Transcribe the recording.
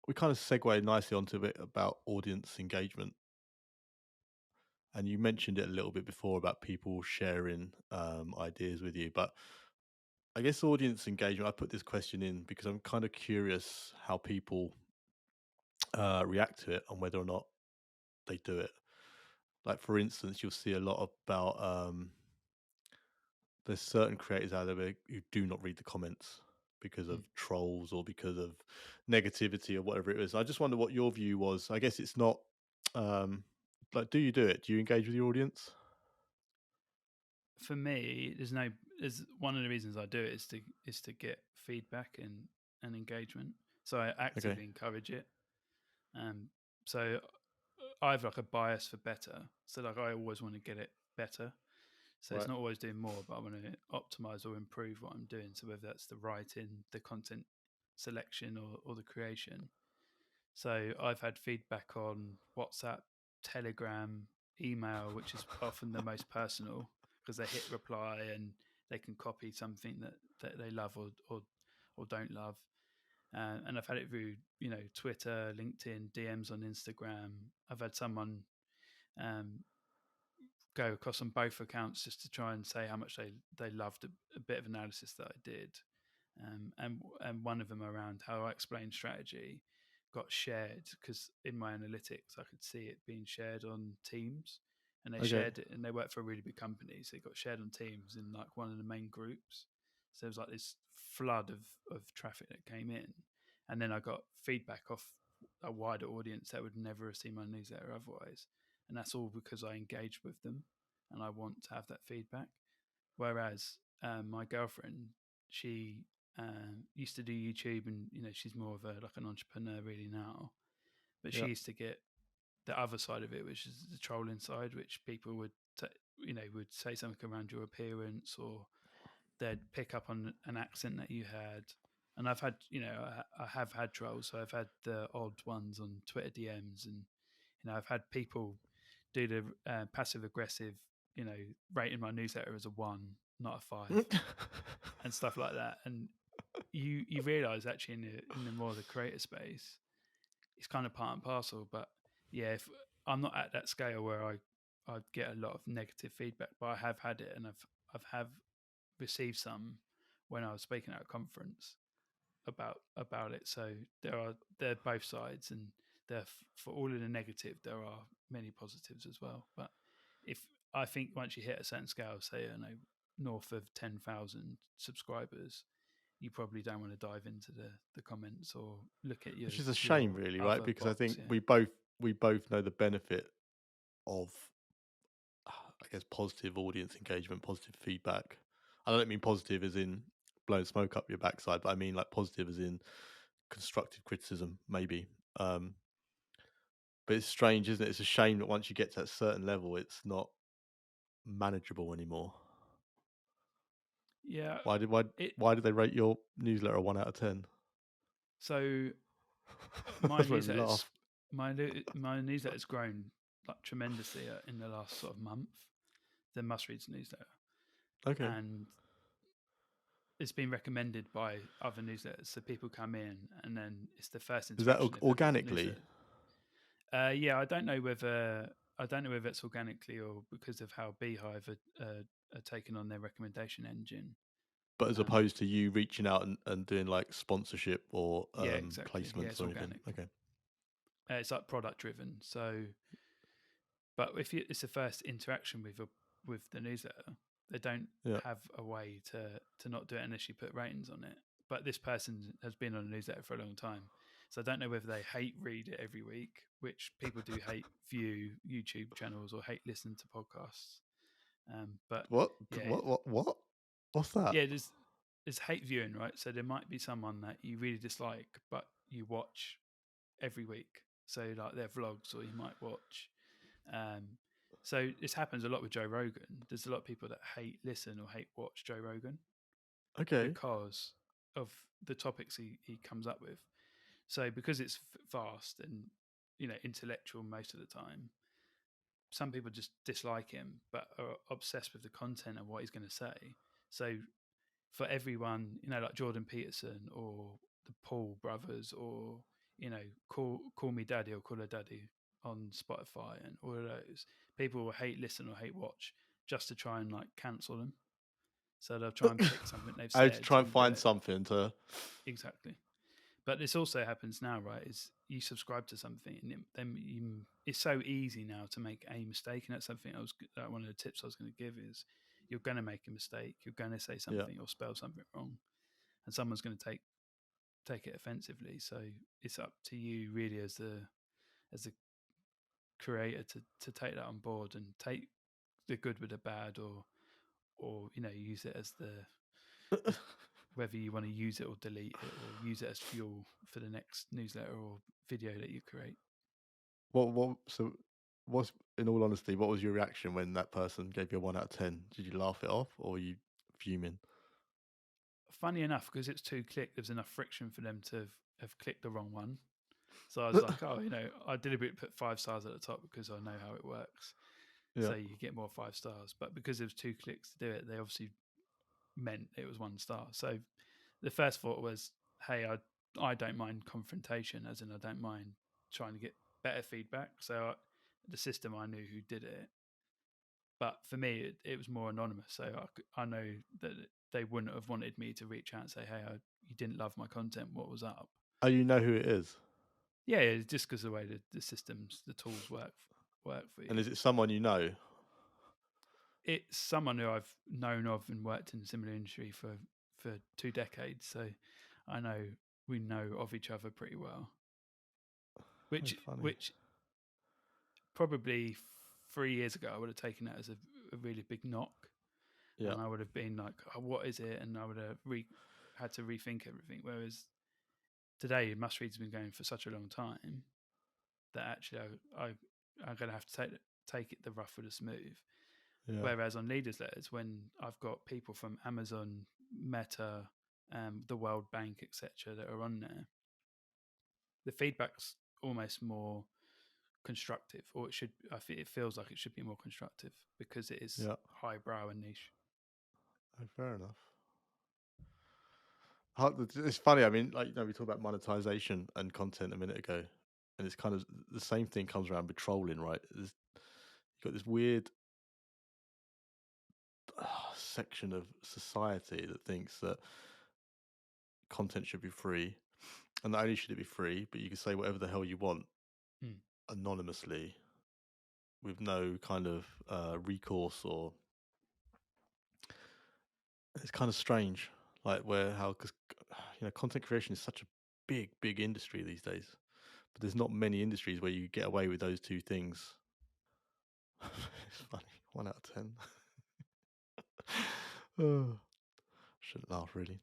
we kind of segue nicely onto a bit about audience engagement. And you mentioned it a little bit before about people sharing ideas with you, but I guess audience engagement. I put this question in because I'm kind of curious how people react to it and whether or not they do it. Like for instance, you'll see a lot about there's certain creators out there who do not read the comments because Mm. of trolls or because of negativity or whatever it is. I just wonder what your view was. I guess it's not um, like, do you do it? Do you engage with your audience? For me, there's one of the reasons I do it is to get feedback and engagement. So I Okay, actively encourage it. Um, so I have like a bias for better. So like I always want to get it better. So it's right. not always doing more, but I want to optimize or improve what I'm doing. So whether that's the writing, the content selection, or the creation. So I've had feedback on WhatsApp, Telegram, email, which is often the most personal because they hit reply and they can copy something that they love or don't love. And I've had it through, Twitter, LinkedIn, DMs on Instagram. I've had someone um, go across on both accounts just to try and say how much they loved a bit of analysis that I did, and one of them around how I explained strategy got shared because in my analytics I could see it being shared on Teams, and they Okay. shared it, and they work for a really big company, so it got shared on Teams in like one of the main groups. So there was like this flood of traffic that came in, and then I got feedback off a wider audience that would never have seen my newsletter otherwise, and that's all because I engaged with them and I want to have that feedback. Whereas my girlfriend, she used to do YouTube, and she's more of a like an entrepreneur really now. But she Yeah. used to get the other side of it, which is the trolling side, which people would would say something around your appearance, or they'd pick up on an accent that you had. And I've had, I have had trolls. So I've had the odd ones on Twitter DMs, and I've had people do the passive aggressive, rating my newsletter as a 1, not a 5, and stuff like that. And you realize actually in the more the creator space, it's kind of part and parcel. But yeah, if I'm not at that scale where I get a lot of negative feedback, but I have had it, and I've have received some when I was speaking at a conference about it. So there are both sides, and there for all of the negative, there are many positives as well. But if I think once you hit a certain scale, say north of 10,000 subscribers, you probably don't want to dive into the comments or look at Which is a shame, your really, right? other Because I box. think Yeah. we both know the benefit of, I guess, positive audience engagement, positive feedback. I don't mean positive as in blowing smoke up your backside, but I mean like positive as in constructive criticism, maybe. Um, but it's strange, isn't it? It's a shame that once you get to that certain level, it's not manageable anymore. Yeah. Why did why It why did they rate your newsletter a 1 out of 10? so my That's made me newsletter laugh. my newsletter's grown like tremendously in the last sort of month. The Must Reads newsletter, Okay, and it's been recommended by other newsletters. So people come in, and then it's the first is that interaction they've had with the organically? newsletter. Yeah, I don't know whether it's organically or because of how Beehive are taking on their recommendation engine. But as Um, opposed to you reaching out and doing like sponsorship or yeah, exactly. Yeah, placements it's or anything. organic. Okay. It's like product driven. So, but if it's the first interaction with the newsletter, they don't Yeah. have a way to not do it unless you put ratings on it. But this person has been on a newsletter for a long time, so I don't know whether they hate read it every week, which people do hate view YouTube channels or hate listen to podcasts. But What? yeah, What? What's that? yeah, there's hate viewing, right? So there might be someone that you really dislike, but you watch every week. So like their vlogs, or you might watch. Um, so this happens a lot with Joe Rogan. There's a lot of people that hate listen or hate watch Joe Rogan Okay. because of the topics he comes up with. So because it's vast and intellectual most of the time, some people just dislike him but are obsessed with the content and what he's going to say. So for everyone, like Jordan Peterson or the Paul brothers or call me daddy or call her daddy on Spotify and all of those. People will hate listen or hate watch just to try and like cancel them. So they'll try and pick something they've I had to said try and and do find it something to. exactly. But this also happens now, right? Is you subscribe to something, and it's so easy now to make a mistake, and that's something one of the tips I was going to give is you're going to make a mistake, you're going to say Yeah. something or spell something wrong, and someone's going to take it offensively. So it's up to you really as the creator to take that on board and take the good with the bad, or use it as as whether you want to use it or delete it or use it as fuel for the next newsletter or video that you create. So what's in all honesty, what was your reaction when that person gave you a 1 out of 10? Did you laugh it off or were you fuming? Funny enough, because it's 2 click, there's enough friction for them to have clicked the wrong one. So I was like, oh, I deliberately put 5 stars at the top because I know how it works. Yeah. So you get more 5 stars. But because there was 2 clicks to do it, they obviously meant it was 1 star. So the first thought was, hey, I don't mind confrontation, as in I don't mind trying to get better feedback. So the system, I knew who did it. But for me, it was more anonymous. So I know that they wouldn't have wanted me to reach out and say, hey, you didn't love my content. What was up? Oh, you know who it is? Yeah, just because the way the systems, the tools work for you. And is it someone you know? It's someone who I've known of and worked in a similar industry for 2 decades. So I know we know of each other pretty well. Which funny. probably 3 years ago I would have taken that as a really big knock, Yeah. and I would have been like, oh, "What is it?" And I would have had to rethink everything. Whereas today, Must Read's been going for such a long time that actually I'm going to have to take it the rough with the smooth. Yeah. Whereas on Leaders Letters, when I've got people from Amazon, Meta, the World Bank, etc., that are on there, the feedback's almost more constructive, or it feels like it should be more constructive because it is Yeah. highbrow and niche. Oh, fair enough. It's funny. I mean, like, we talked about monetization and content a minute ago, and it's kind of the same thing comes around with trolling, right? You've got this weird section of society that thinks that content should be free, and not only should it be free, but you can say whatever the hell you want anonymously with no kind of recourse, or it's kind of strange, like because content creation is such a big industry these days, but there's not many industries where you get away with those two things. It's funny. 1 out of 10. Oh, shouldn't laugh really.